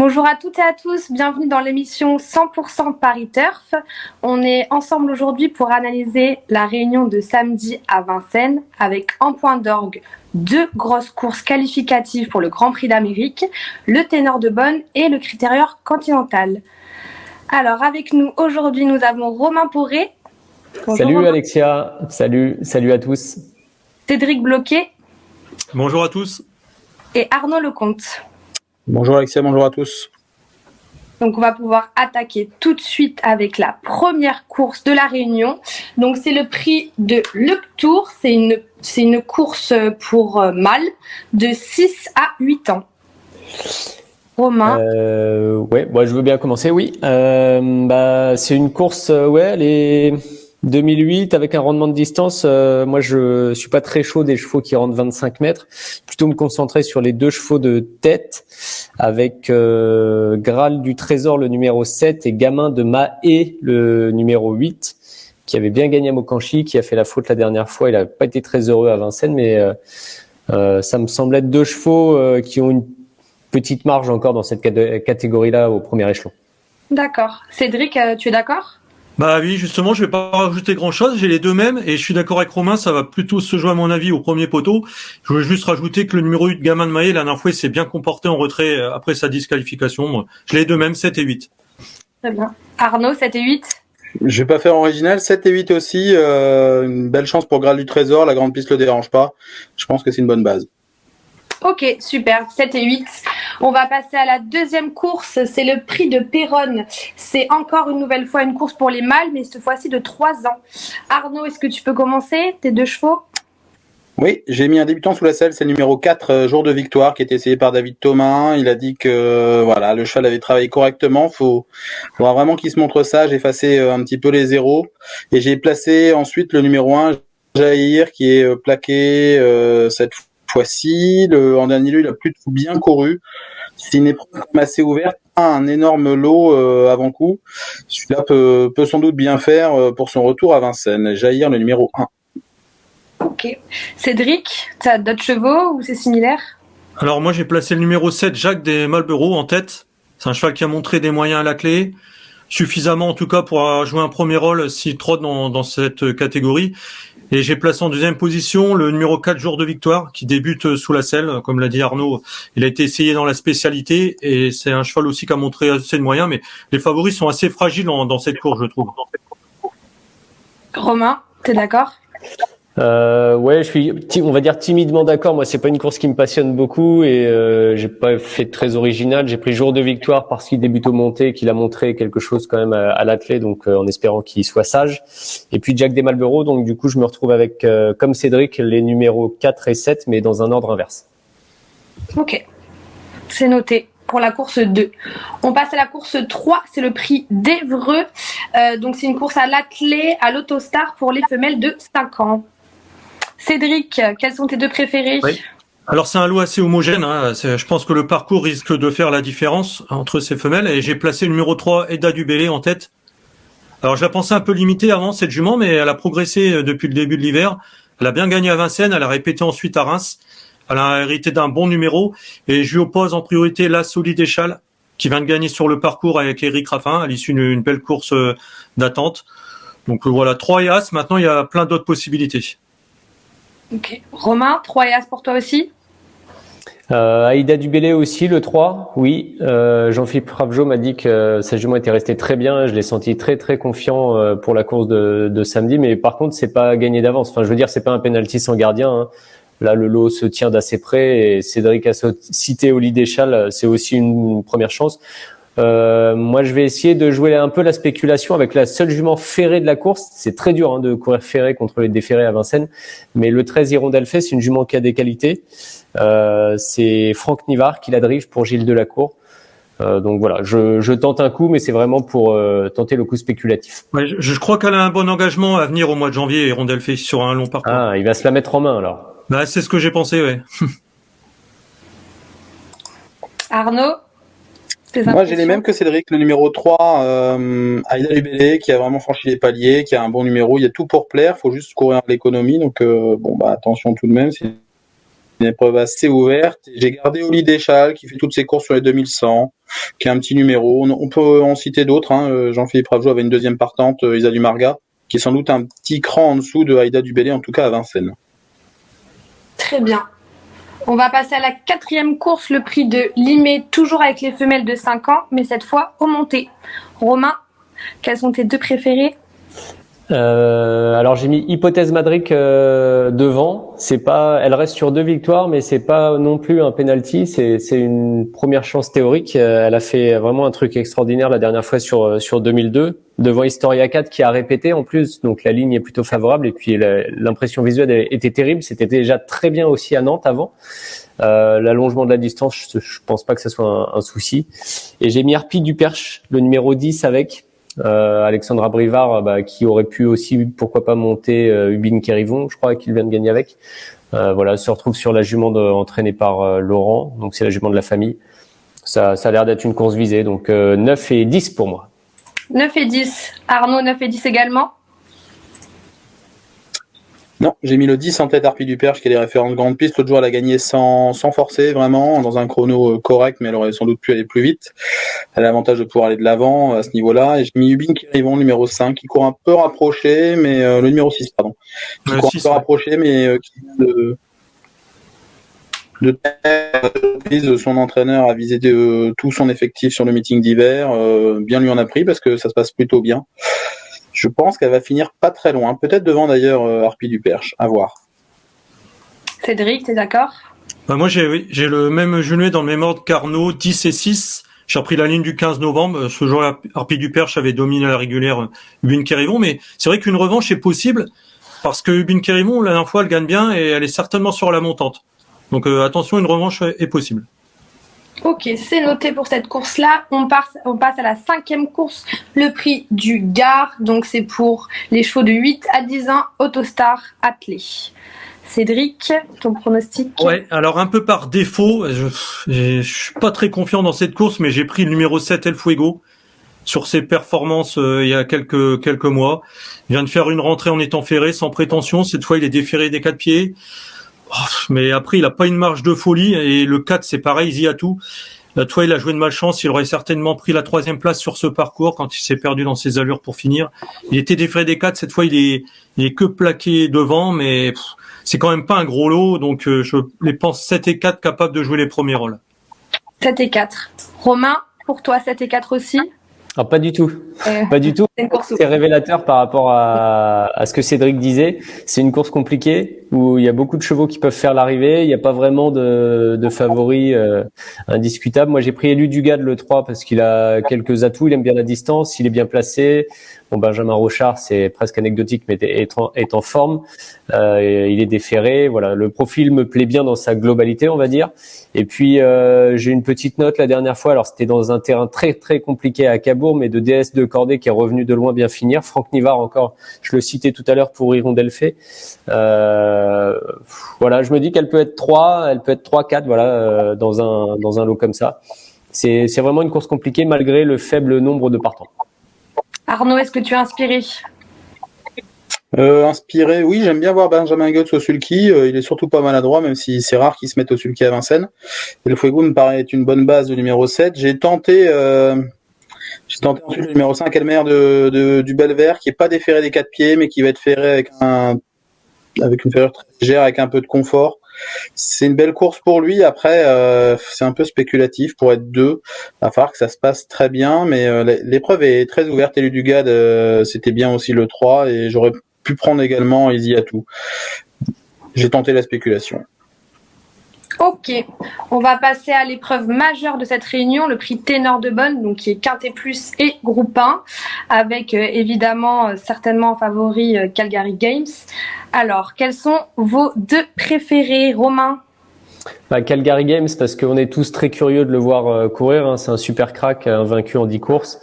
Bonjour à toutes et à tous, bienvenue dans l'émission 100% Paris Turf. On est ensemble aujourd'hui pour analyser la réunion de samedi à Vincennes avec en point d'orgue deux grosses courses qualificatives pour le Grand Prix d'Amérique, le Ténor de Beaune et le Critérieur Continental. Alors avec nous aujourd'hui nous avons Romain Poré. Bonjour, salut Romain. Alexia, salut à tous. Cédric Bloquet. Bonjour à tous. Et Arnaud Lecomte. Bonjour Alexia, bonjour à tous. Donc on va pouvoir attaquer tout de suite avec la première course de la Réunion. Donc c'est le prix de Lectour, c'est une course pour mâles de 6 à 8 ans. Romain. Je veux bien commencer, oui. C'est une course, elle est 2008 avec un rendement de distance. Moi, je suis pas très chaud des chevaux qui rentrent 25 mètres. Plutôt me concentrer sur les deux chevaux de tête avec Graal du Trésor, le numéro 7, et Gamin de Mahé, le numéro 8, qui avait bien gagné à Mokanchi, qui a fait la faute la dernière fois. Il a pas été très heureux à Vincennes, mais ça me semble être deux chevaux qui ont une petite marge encore dans cette catégorie-là au premier échelon. D'accord. Cédric, tu es d'accord ? Bah oui, justement, je vais pas rajouter grand-chose. J'ai les deux mêmes et je suis d'accord avec Romain. Ça va plutôt se jouer à mon avis au premier poteau. Je voulais juste rajouter que le numéro 8, Gamin de Mahé, la dernière fois, il s'est bien comporté en retrait après sa disqualification. Moi, j'ai les deux mêmes, 7 et 8. Très bien. Arnaud, 7 et 8 ? Je vais pas faire original, 7 et 8 aussi. Une belle chance pour Graal du Trésor. La grande piste le dérange pas. Je pense que c'est une bonne base. Ok, super, 7 et 8. On va passer à la deuxième course, c'est le prix de Péronne. C'est encore une nouvelle fois une course pour les mâles, mais cette fois-ci de 3 ans. Arnaud, est-ce que tu peux commencer, tes deux chevaux ? Oui, j'ai mis un débutant sous la selle, c'est le numéro 4, Jour de Victoire, qui est essayé par David Thomas. Il a dit que le cheval avait travaillé correctement. Faudra vraiment qu'il se montre sage, effacer un petit peu les zéros. Et j'ai placé ensuite le numéro 1, Jair, qui est plaqué cette fois-ci. En dernier lieu, il a plutôt bien couru. C'est une épreuve assez ouverte, un énorme lot avant coup. Celui-là peut sans doute bien faire pour son retour à Vincennes. Jair, le numéro 1. Ok. Cédric, tu as d'autres chevaux ou c'est similaire ? Alors moi, j'ai placé le numéro 7, Jacques des Malboro, en tête. C'est un cheval qui a montré des moyens à la clé. Suffisamment en tout cas pour jouer un premier rôle s'il trotte dans cette catégorie. Et j'ai placé en deuxième position le numéro 4, Jour de Victoire, qui débute sous la selle. Comme l'a dit Arnaud, il a été essayé dans la spécialité et c'est un cheval aussi qui a montré assez de moyens, mais les favoris sont assez fragiles dans cette course, je trouve. Romain, t'es d'accord ? Je suis, on va dire timidement d'accord. Moi, c'est pas une course qui me passionne beaucoup et j'ai pas fait très original. J'ai pris Jour de Victoire parce qu'il débute au monté, qu'il a montré quelque chose quand même à l'attelé, donc en espérant qu'il soit sage. Et puis Jacques des Malboro, donc du coup, je me retrouve avec, comme Cédric, les numéros 4 et 7, mais dans un ordre inverse. Ok, c'est noté. Pour la course 2. On passe à la course 3, c'est le prix d'Évreux. Donc c'est une course à l'attelé, à l'Autostar pour les femelles de 5 ans. Cédric, quels sont tes deux préférés ? Oui. Alors c'est un lot assez homogène. Je pense que le parcours risque de faire la différence entre ces femelles. Et j'ai placé le numéro 3, Eda Dubélé, en tête. Alors je la pensais un peu limitée avant, cette jument, mais elle a progressé depuis le début de l'hiver. Elle a bien gagné à Vincennes, elle a répété ensuite à Reims. Elle a hérité d'un bon numéro. Et je lui oppose en priorité la Solide Échal, qui vient de gagner sur le parcours avec Éric Raffin à l'issue d'une belle course d'attente. Donc voilà, 3 et As. Maintenant, il y a plein d'autres possibilités. Ok. Romain, 3 et As pour toi aussi ? Aïda Dubélé aussi, le 3, oui. Jean-Philippe Ravgeot m'a dit que sa jument était restée très bien. Je l'ai senti très très confiant pour la course de samedi. Mais par contre, c'est pas gagné d'avance. Enfin, je veux dire, c'est pas un penalty sans gardien, hein. Là, le lot se tient d'assez près et Cédric a cité Oli Deschal, c'est aussi une première chance. Moi, je vais essayer de jouer un peu la spéculation avec la seule jument ferrée de la course. C'est très dur de courir ferré contre les déferrés à Vincennes, mais le 13 Hirondelle fait, c'est une jument qui a des qualités. C'est Franck Nivard qui la drive pour Gilles Delacour. Donc voilà, je tente un coup, mais c'est vraiment pour tenter le coup spéculatif. Ouais, je crois qu'elle a un bon engagement à venir au mois de janvier, Hirondelle fait, sur un long parcours. Ah, il va se la mettre en main alors. Bah, c'est ce que j'ai pensé, ouais. Arnaud ? Moi, j'ai les mêmes que Cédric, le numéro 3, Aïda Dubélé, qui a vraiment franchi les paliers, qui a un bon numéro. Il y a tout pour plaire, faut juste courir à l'économie. Donc, attention tout de même. une épreuve assez ouverte. J'ai gardé Oli Deschal qui fait toutes ses courses sur les 2100, qui a un petit numéro. On peut en citer d'autres. Jean-Philippe Ravgeot avait une deuxième partante, Isa Dumarga, qui est sans doute un petit cran en dessous de Aïda Dubélé, en tout cas à Vincennes. Très bien. On va passer à la 4e course, le prix de Limay, toujours avec les femelles de 5 ans, mais cette fois au monté. Romain, quels sont tes 2 préférés? Alors j'ai mis Hypothèse Madric devant. Elle reste sur 2 victoires, mais c'est pas non plus un penalty. C'est une première chance théorique. Elle a fait vraiment un truc extraordinaire la dernière fois sur 2002 devant Historia 4 qui a répété en plus. Donc la ligne est plutôt favorable et puis l'impression visuelle était terrible. C'était déjà très bien aussi à Nantes avant. L'allongement de la distance, je pense pas que ce soit un souci. Et j'ai mis Harpie du Perche, le numéro 10 avec. Alexandra Brivard, qui aurait pu aussi, pourquoi pas, monter Ubin Kérivon, je crois qu'il vient de gagner avec. Voilà, se retrouve sur la jument entraînée par Laurent, donc c'est la jument de la famille. Ça a l'air d'être une course visée, donc 9 et 10 pour moi. 9 et 10. Arnaud, 9 et 10 également? Non, j'ai mis le 10 en tête, Harpie du Perche, qui est les références grande piste. L'autre jour, elle a gagné sans forcer, vraiment, dans un chrono correct, mais elle aurait sans doute pu aller plus vite. Elle a l'avantage de pouvoir aller de l'avant à ce niveau-là. Et j'ai mis Ubin Kérivon, numéro 5, qui court un peu rapproché, mais le numéro 6, pardon. Qui court un peu rapproché, mais qui vient de son entraîneur a visé tout son effectif sur le meeting d'hiver. Bien lui en a pris, parce que ça se passe plutôt bien. Je pense qu'elle va finir pas très loin, peut-être devant d'ailleurs Harpie du Perche, à voir. Cédric, t'es d'accord? Moi j'ai le même jumelé dans le même ordre qu'Arnaud, 10 et 6. J'ai repris la ligne du 15 novembre. Ce jour-là, Harpie du Perche avait dominé la régulière Ubin Kérivon, mais c'est vrai qu'une revanche est possible parce que Ubin Kérivon, la dernière fois, elle gagne bien et elle est certainement sur la montante. Donc attention, une revanche est possible. Ok, c'est noté pour cette course-là. On passe à la 5e course, le prix du Gard. Donc c'est pour les chevaux de 8 à 10 ans, Autostar attelé. Cédric, ton pronostic? Ouais, alors un peu par défaut, je suis pas très confiant dans cette course, mais j'ai pris le numéro 7, El Fuego, sur ses performances il y a quelques mois. Il vient de faire une rentrée en étant ferré, sans prétention. Cette fois, il est déferré des 4 pieds. Mais après, il a pas une marge de folie, et le 4, c'est pareil, il y a tout. Là, toi, il a joué de malchance, il aurait certainement pris la 3e place sur ce parcours quand il s'est perdu dans ses allures pour finir. Il était déferré des 4, cette fois, il est que plaqué devant, mais c'est quand même pas un gros lot, donc je les pense 7 et 4 capables de jouer les premiers rôles. 7 et 4. Romain, pour toi, 7 et 4 aussi? Ah, pas du tout. Pas du tout. C'est révélateur par rapport à ce que Cédric disait. C'est une course compliquée où il y a beaucoup de chevaux qui peuvent faire l'arrivée. Il n'y a pas vraiment de favoris indiscutables. Moi, j'ai pris Élu Dugade le 3 parce qu'il a quelques atouts. Il aime bien la distance. Il est bien placé. Bon, Benjamin Rochard, c'est presque anecdotique, mais est en forme. Il est déferré. Voilà, le profil me plaît bien dans sa globalité, on va dire. Et puis, j'ai une petite note la dernière fois. Alors, c'était dans un terrain très, très compliqué à Cabourg, mais de DS de Cordée qui est revenu de loin bien finir. Franck Nivard encore, je le citais tout à l'heure pour Hirondelle Fée. Voilà, je me dis qu'elle peut être 3, elle peut être 3-4, voilà, dans un lot comme ça. C'est vraiment une course compliquée malgré le faible nombre de partants. Arnaud, est-ce que tu es inspiré? Inspiré, oui, j'aime bien voir Benjamin Goetz au sulky. Il est surtout pas maladroit, même si c'est rare qu'il se mette au sulky à Vincennes. Et le Fuego me paraît être une bonne base de numéro 7. J'ai tenté ensuite le numéro 5, Elmer du Belvert, qui est pas déferré des 4 pieds, mais qui va être ferré avec une ferrure très légère, avec un peu de confort. C'est une belle course pour lui. Après, c'est un peu spéculatif pour être 2. Il va falloir que ça se passe très bien, mais l'épreuve est très ouverte. Élu Dugade, c'était bien aussi le 3, et j'aurais pu prendre également Easy Atou. J'ai tenté la spéculation. Ok, on va passer à l'épreuve majeure de cette réunion, le prix Ténor de Bonne, donc qui est Quintet Plus et Groupe 1, avec évidemment certainement en favori Calgary Games. Alors, quels sont vos 2 préférés, Romain? Calgary Games, parce qu'on est tous très curieux de le voir courir, hein. C'est un super crack, invaincu en 10 courses.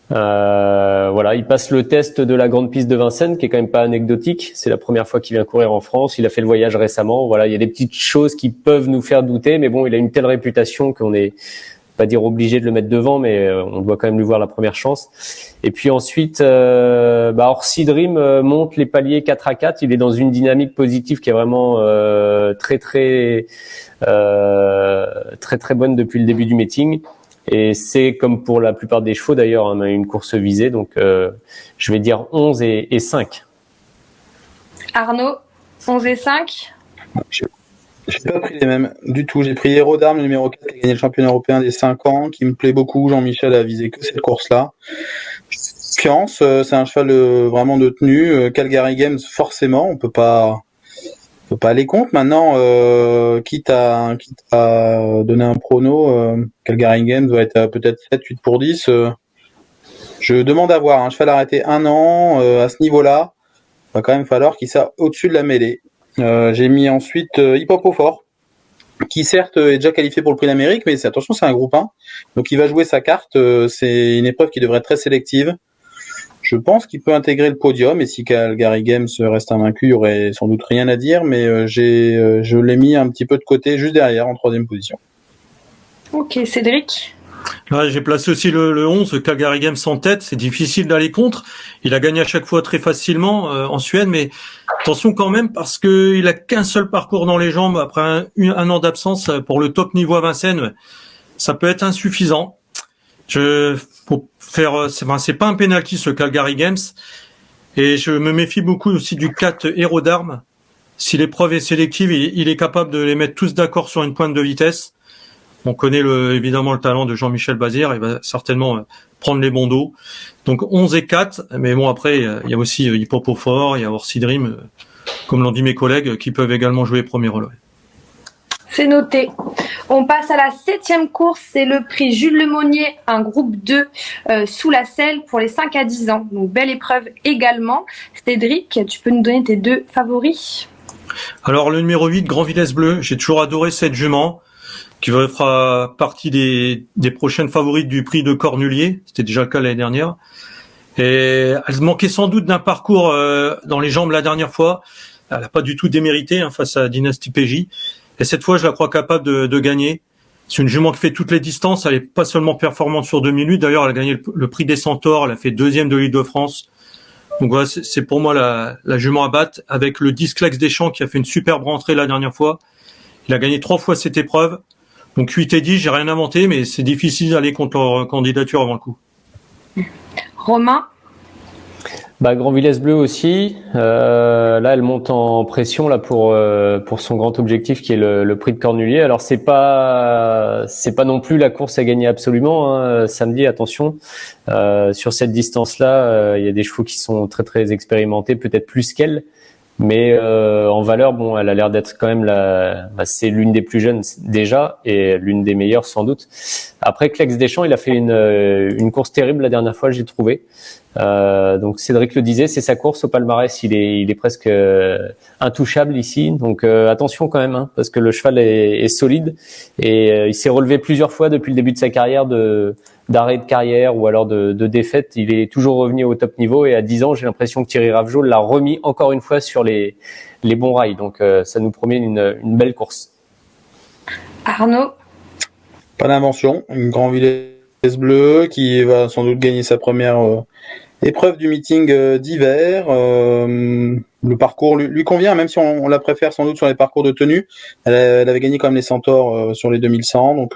Voilà, il passe le test de la grande piste de Vincennes, qui est quand même pas anecdotique. C'est la première fois qu'il vient courir en France. Il a fait le voyage récemment. Voilà, il y a des petites choses qui peuvent nous faire douter, mais bon, il a une telle réputation qu'on est pas dire obligé de le mettre devant, mais on doit quand même lui voir la première chance. Et puis ensuite, Orsi Dream monte les paliers 4 à 4. Il est dans une dynamique positive qui est vraiment très bonne depuis le début du meeting. Et c'est comme pour la plupart des chevaux d'ailleurs, hein, une course visée. Donc je vais dire 11 et 5. Arnaud, 11 et 5. J'ai pas pris les mêmes du tout. J'ai pris Héros d'Armes, le numéro 4, qui a gagné le championnat européen des 5 ans, qui me plaît beaucoup. Jean-Michel a visé que cette course-là. Fiance, c'est un cheval vraiment de tenue. Calgary Games, forcément, on peut pas aller contre. Maintenant, quitte à donner un prono, Calgary Games va être peut-être 7-8 pour 10. Je demande à voir un cheval arrêté 1 an à ce niveau-là. Va quand même falloir qu'il soit au-dessus de la mêlée. J'ai mis ensuite Hip Hop au fort, qui certes est déjà qualifié pour le prix d'Amérique, mais attention, c'est un groupe 1, donc il va jouer sa carte. C'est une épreuve qui devrait être très sélective. Je pense qu'il peut intégrer le podium, et si Calgary Games reste invaincu, il y aurait sans doute rien à dire, mais je l'ai mis un petit peu de côté, juste derrière, en 3e position. Ok, Cédric. Ouais, j'ai placé aussi le 11, Calgary Games en tête. C'est difficile d'aller contre. Il a gagné à chaque fois très facilement en Suède, mais attention quand même parce que il a qu'un seul parcours dans les jambes après un an d'absence pour le top niveau à Vincennes. Ça peut être insuffisant. C'est pas un penalty ce Calgary Games, et je me méfie beaucoup aussi du 4 Héros d'Armes. Si l'épreuve est sélective, il est capable de les mettre tous d'accord sur une pointe de vitesse. On connaît évidemment le talent de Jean-Michel Bazir, il va certainement prendre les bons dos. Donc 11 et 4, mais bon après il y a aussi Hip Hop au fort, il y a Orsi Dream, comme l'ont dit mes collègues, qui peuvent également jouer premier rôle. C'est noté. On passe à la 7e course, c'est le prix Jules Lemonnier, un groupe 2 sous la selle pour les 5 à 10 ans. Donc belle épreuve également. Cédric, tu peux nous donner tes 2 favoris? Alors le numéro 8, Grand Vitesse Bleu, j'ai toujours adoré cette jument, qui fera partie des prochaines favorites du prix de Cornulier. C'était déjà le cas l'année dernière. Et elle manquait sans doute d'un parcours dans les jambes la dernière fois. Elle n'a pas du tout démérité face à Dynasty PJ. Et cette fois, je la crois capable de gagner. C'est une jument qui fait toutes les distances. Elle est pas seulement performante sur 2 minutes. D'ailleurs, elle a gagné le prix des Centaures. Elle a fait 2e de l'Île-de-France. Donc voilà, c'est pour moi la jument à battre, avec le Disclex Deschamps qui a fait une superbe rentrée la dernière fois. Il a gagné 3 fois cette épreuve. Donc 8 et 10, j'ai rien inventé, mais c'est difficile d'aller contre leur candidature avant le coup. Romain? Grand Vitesse Bleu aussi. Là, elle monte en pression là pour son grand objectif qui est le prix de Cornulier. Alors c'est pas non plus la course à gagner absolument, hein. Samedi, attention. Sur cette distance-là, il y a des chevaux qui sont très très expérimentés, peut-être plus qu'elle. Mais en valeur, elle a l'air d'être quand même c'est l'une des plus jeunes déjà et l'une des meilleures sans doute. Après, Clex Deschamps, il a fait une course terrible la dernière fois, j'ai trouvé. Donc Cédric le disait, c'est sa course au palmarès, il est presque intouchable ici. Donc attention quand même, hein, parce que le cheval est solide et il s'est relevé plusieurs fois depuis le début de sa carrière d'arrêt de carrière ou alors de défaite. Il est toujours revenu au top niveau et à 10 ans, j'ai l'impression que Thierry Ravejoul l'a remis encore une fois sur les bons rails. Donc ça nous promet une belle course. Arnaud? Pas d'invention, une Grand Vitesse Bleu qui va sans doute gagner sa première épreuve du meeting d'hiver. Le parcours lui convient, même si on la préfère sans doute sur les parcours de tenue. Elle avait gagné quand même les Centaures sur les 2100, donc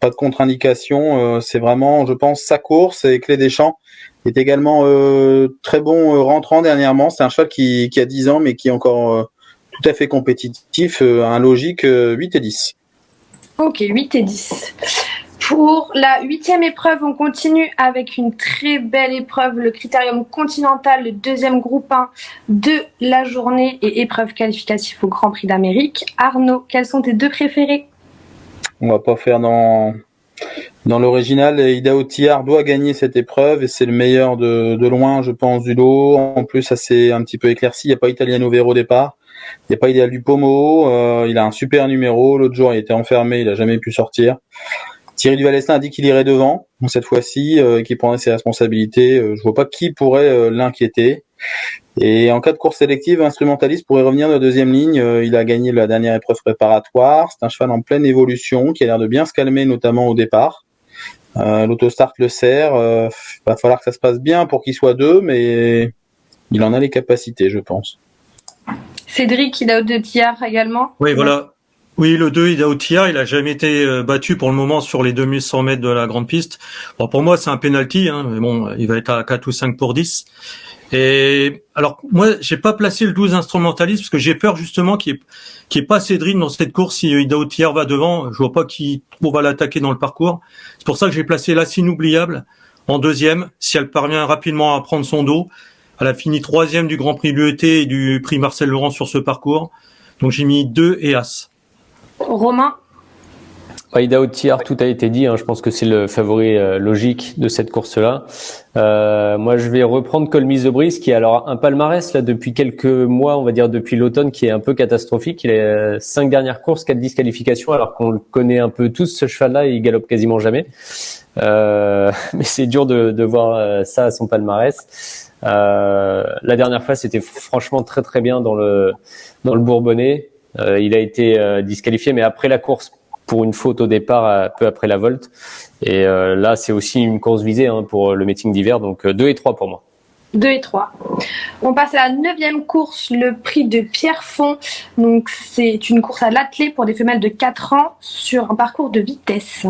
pas de contre-indication. C'est vraiment, je pense, sa course. Et Clé des Champs est également très bon rentrant dernièrement. C'est un cheval qui a 10 ans, mais qui est encore tout à fait compétitif. Un logique 8 et 10. Ok, 8 et 10. Pour la 8e épreuve, on continue avec une très belle épreuve, le Critérium Continental, le 2e groupe 1 de la journée et épreuve qualificative au Grand Prix d'Amérique. Arnaud, quels sont tes 2 préférés? On va pas faire dans l'original. Idaho Tiar doit gagner cette épreuve et c'est le meilleur de loin, je pense, du lot. En plus, ça s'est un petit peu éclairci. Il n'y a pas Italiano Vero au départ. Il n'y a pas Ideal du Pomo. Il a un super numéro. L'autre jour, il était enfermé. Il a jamais pu sortir. Thierry Duvalestin a dit qu'il irait devant cette fois-ci, qu'il prendrait ses responsabilités. Je vois pas qui pourrait l'inquiéter. Et en cas de course sélective, Instrumentaliste pourrait revenir de la deuxième ligne. Il a gagné la dernière épreuve préparatoire. C'est un cheval en pleine évolution qui a l'air de bien se calmer, notamment au départ. L'autostart le sert. Va falloir que ça se passe bien pour qu'il soit 2, mais il en a les capacités, je pense. Cédric, il a de Thiard également. Oui, voilà. Oui, le 2, Idaho Thiard, il a jamais été battu pour le moment sur les 2100 mètres de la grande piste. Bon, pour moi, c'est un penalty, hein, mais bon, il va être à 4 ou 5 pour 10. Et alors, moi, j'ai pas placé le 12 Instrumentaliste parce que j'ai peur justement qu'il y ait pas Cédric dans cette course. Si Idaho Thiard va devant, je vois pas on va l'attaquer dans le parcours. C'est pour ça que j'ai placé l'As Inoubliable en deuxième. Si elle parvient rapidement à prendre son dos, elle a fini 3e du Grand Prix l'UET et du Prix Marcel Laurent sur ce parcours. Donc j'ai mis 2 et As. Romain? Idaho Thiard, tout a été dit. Je pense que c'est le favori logique de cette course-là. Moi, je vais reprendre Call Me The Breeze, qui a alors un palmarès là depuis quelques mois, on va dire depuis l'automne, qui est un peu catastrophique. Il a 5 dernières courses, 4 disqualifications, alors qu'on le connaît un peu tous, ce cheval-là, il galope quasiment jamais. Mais c'est dur de voir ça à son palmarès. La dernière fois, c'était franchement très très bien dans le Bourbonnais. Il a été disqualifié, mais après la course, pour une faute au départ, peu après la volte. Et là, c'est aussi une course visée pour le meeting d'hiver, donc 2 et 3 pour moi. 2 et 3. On passe à la 9e course, le prix de Pierrefonds. Donc, c'est une course à l'attelé pour des femelles de 4 ans sur un parcours de vitesse.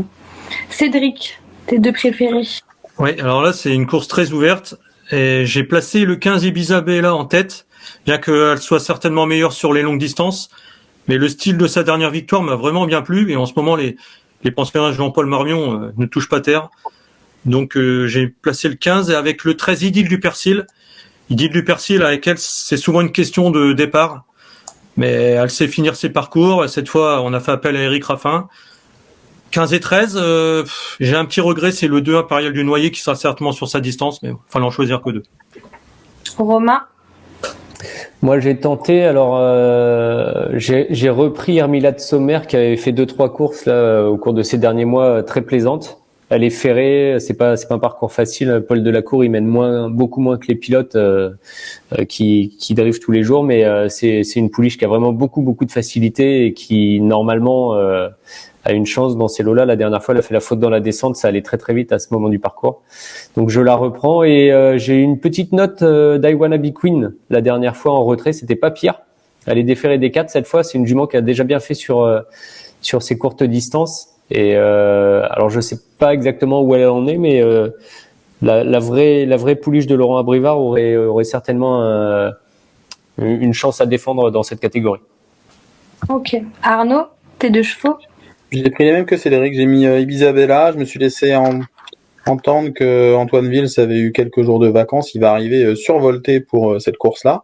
Cédric, tes 2 préférés? Oui, alors là, c'est une course très ouverte. Et j'ai placé le 15 Ibiza Bella en tête, bien qu'elle soit certainement meilleure sur les longues distances. Mais le style de sa dernière victoire m'a vraiment bien plu. Et en ce moment, les pensionnaires de Jean-Paul Marmion ne touchent pas terre. Donc j'ai placé le 15 et avec le 13 Idylle du Persil. Idylle du Persil, avec elle, c'est souvent une question de départ. Mais elle sait finir ses parcours. Cette fois, on a fait appel à Eric Raffin. 15 et 13, j'ai un petit regret, c'est le 2 Impérial du Noyer qui sera certainement sur sa distance, mais il fallait en choisir que 2. Romain? Moi, j'ai tenté. Alors, j'ai repris Hermila de Sommer qui avait fait 2-3 courses là au cours de ces derniers mois très plaisantes. Elle est ferrée, c'est pas un parcours facile. Paul Delacour, il mène beaucoup moins que les pilotes qui drivent tous les jours, mais c'est une pouliche qui a vraiment beaucoup de facilité et qui normalement a une chance dans ces lots-là. La dernière fois, elle a fait la faute dans la descente, ça allait très très vite à ce moment du parcours. Donc je la reprends et j'ai une petite note d'I Wanna Be Queen. La dernière fois en retrait, c'était pas pire. Elle est déférée des 4 cette fois. C'est une jument qui a déjà bien fait sur ses courtes distances. Et alors je sais pas exactement où elle en est, mais la vraie pouliche de Laurent Abrivard aurait certainement une chance à défendre dans cette catégorie. Ok. Arnaud, tes 2 chevaux? J'ai pris les mêmes que Cédric, j'ai mis Ibiza Bella, je me suis laissé entendre que Antoine Vils avait eu quelques jours de vacances, il va arriver survolté pour cette course-là.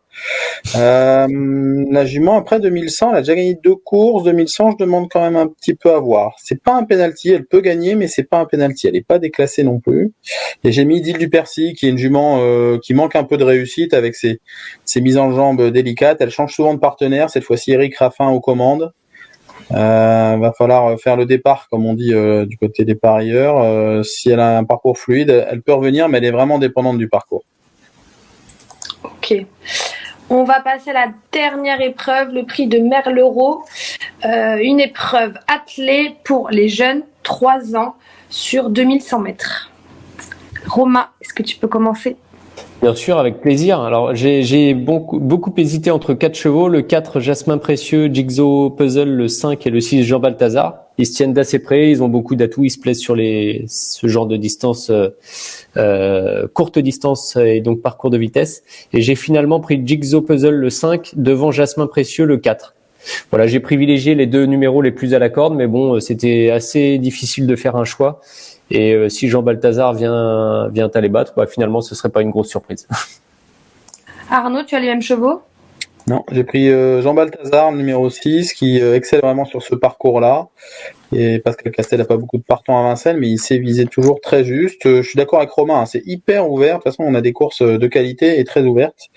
La jument, après 2100, elle a déjà gagné 2 courses, 2100, je demande quand même un petit peu à voir. C'est pas un penalty, elle peut gagner, mais c'est pas un penalty, elle est pas déclassée non plus. Et j'ai mis Idylle du Persil, qui est une jument qui manque un peu de réussite avec ses mises en jambe délicates, elle change souvent de partenaire, cette fois-ci Eric Raffin aux commandes. Va falloir faire le départ, comme on dit du côté des parieurs. Si elle a un parcours fluide, elle peut revenir, mais elle est vraiment dépendante du parcours. Ok. On va passer à la dernière épreuve, le prix de Merlereau. Une épreuve attelée pour les jeunes, 3 ans, sur 2100 mètres. Romain, est-ce que tu peux commencer? Bien sûr, avec plaisir. Alors, j'ai beaucoup hésité entre 4 chevaux. Le 4, Jasmin Précieux, Jigsaw Puzzle, le 5 et le 6, Jean Balthazar. Ils se tiennent d'assez près, ils ont beaucoup d'atouts, ils se plaisent sur ce genre de distance, courte distance et donc parcours de vitesse. Et j'ai finalement pris Jigsaw Puzzle, le 5, devant Jasmin Précieux, le 4. Voilà, j'ai privilégié les 2 numéros les plus à la corde, mais bon, c'était assez difficile de faire un choix. Et si Jean Balthazar vient à les battre, finalement, ce serait pas une grosse surprise. Arnaud, tu as les mêmes chevaux? Non, j'ai pris Jean Balthazar, numéro 6, qui excelle vraiment sur ce parcours-là. Et Pascal Castel n'a pas beaucoup de partants à Vincennes, mais il sait viser toujours très juste. Je suis d'accord avec Romain, c'est hyper ouvert. De toute façon, on a des courses de qualité et très ouvertes.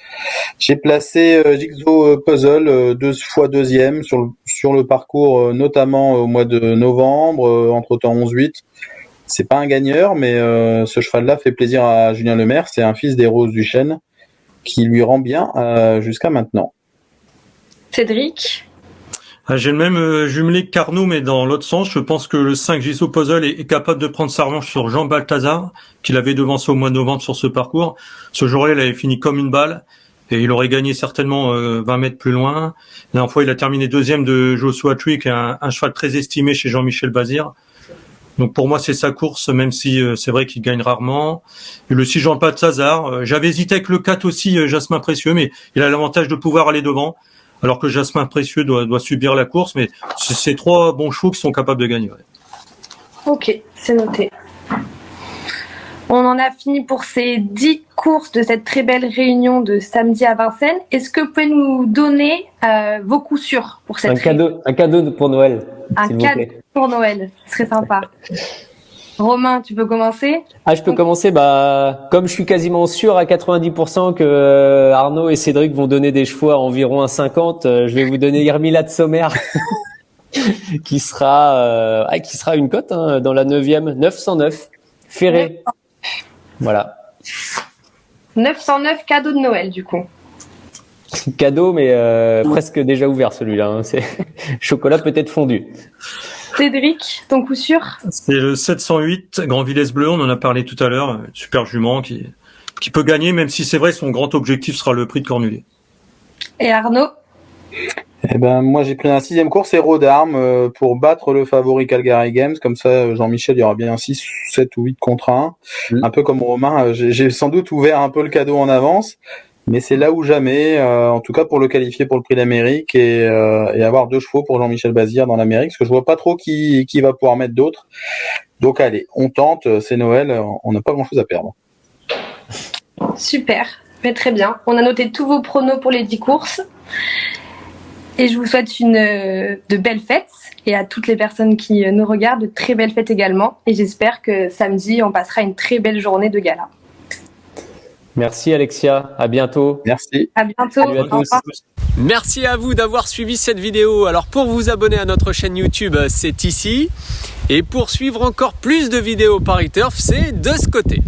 J'ai placé Jigsaw Puzzle 2 fois deuxième sur le parcours, notamment au mois de novembre, entre-temps 11-8. C'est pas un gagneur, mais ce cheval-là fait plaisir à Julien Lemaire. C'est un fils des Roses du Chêne qui lui rend bien jusqu'à maintenant. Cédric? J'ai le même jumelé qu'Arnaud, mais dans l'autre sens. Je pense que le 5 Jigsaw Puzzle est capable de prendre sa revanche sur Jean Balthazar, qu'il avait devancé au mois de novembre sur ce parcours. Ce jour-là, il avait fini comme une balle, et il aurait gagné certainement 20 mètres plus loin. La dernière fois, il a terminé deuxième de Joshua Tree, qui est un cheval très estimé chez Jean-Michel Bazir. Donc pour moi, c'est sa course, même si c'est vrai qu'il gagne rarement. Et le 6 Jean Balthazar, j'avais hésité avec le 4 aussi, Jasmin Précieux, mais il a l'avantage de pouvoir aller devant. Alors que Jasmin Précieux doit subir la course, mais c'est 3 bons chevaux qui sont capables de gagner. Ouais. Ok, c'est noté. On en a fini pour ces 10 courses de cette très belle réunion de samedi à Vincennes. Est-ce que vous pouvez nous donner vos coups sûrs pour cette réunion ? Un cadeau pour Noël. Un cadeau pour Noël, ce serait sympa. Romain, tu peux commencer ? Je peux commencer. Comme je suis quasiment sûr à 90% que Arnaud et Cédric vont donner des chevaux à environ 1,50, je vais vous donner Hermila de Sommer, qui sera une cote dans la 9e, 909, Ferré. Voilà. 909 cadeau de Noël, du coup. Cadeau, mais presque déjà ouvert celui-là. C'est chocolat peut-être fondu. Cédric, ton coup sûr ? C'est le 708, Grand Villesse Bleu, on en a parlé tout à l'heure. Super jument qui peut gagner, même si c'est vrai, son grand objectif sera le prix de Cornulier. Et Arnaud ? Moi j'ai pris un 6e course, Héros d'Armes, pour battre le favori Calgary Games. Comme ça, Jean-Michel, il y aura bien 6, 7 ou 8 contre 1. Un peu comme Romain, j'ai sans doute ouvert un peu le cadeau en avance. Mais c'est là ou jamais, en tout cas pour le qualifier pour le Prix d'Amérique et avoir 2 chevaux pour Jean-Michel Bazir dans l'Amérique, parce que je vois pas trop qui va pouvoir mettre d'autres. Donc allez, on tente, c'est Noël, on n'a pas grand-chose à perdre. Super, mais très bien. On a noté tous vos pronos pour les 10 courses. Et je vous souhaite de belles fêtes, et à toutes les personnes qui nous regardent, de très belles fêtes également. Et j'espère que samedi, on passera une très belle journée de gala. Merci Alexia, à bientôt. Merci. À bientôt. Salut à tous. Merci à vous d'avoir suivi cette vidéo. Alors pour vous abonner à notre chaîne YouTube, c'est ici. Et pour suivre encore plus de vidéos Paris Turf, c'est de ce côté.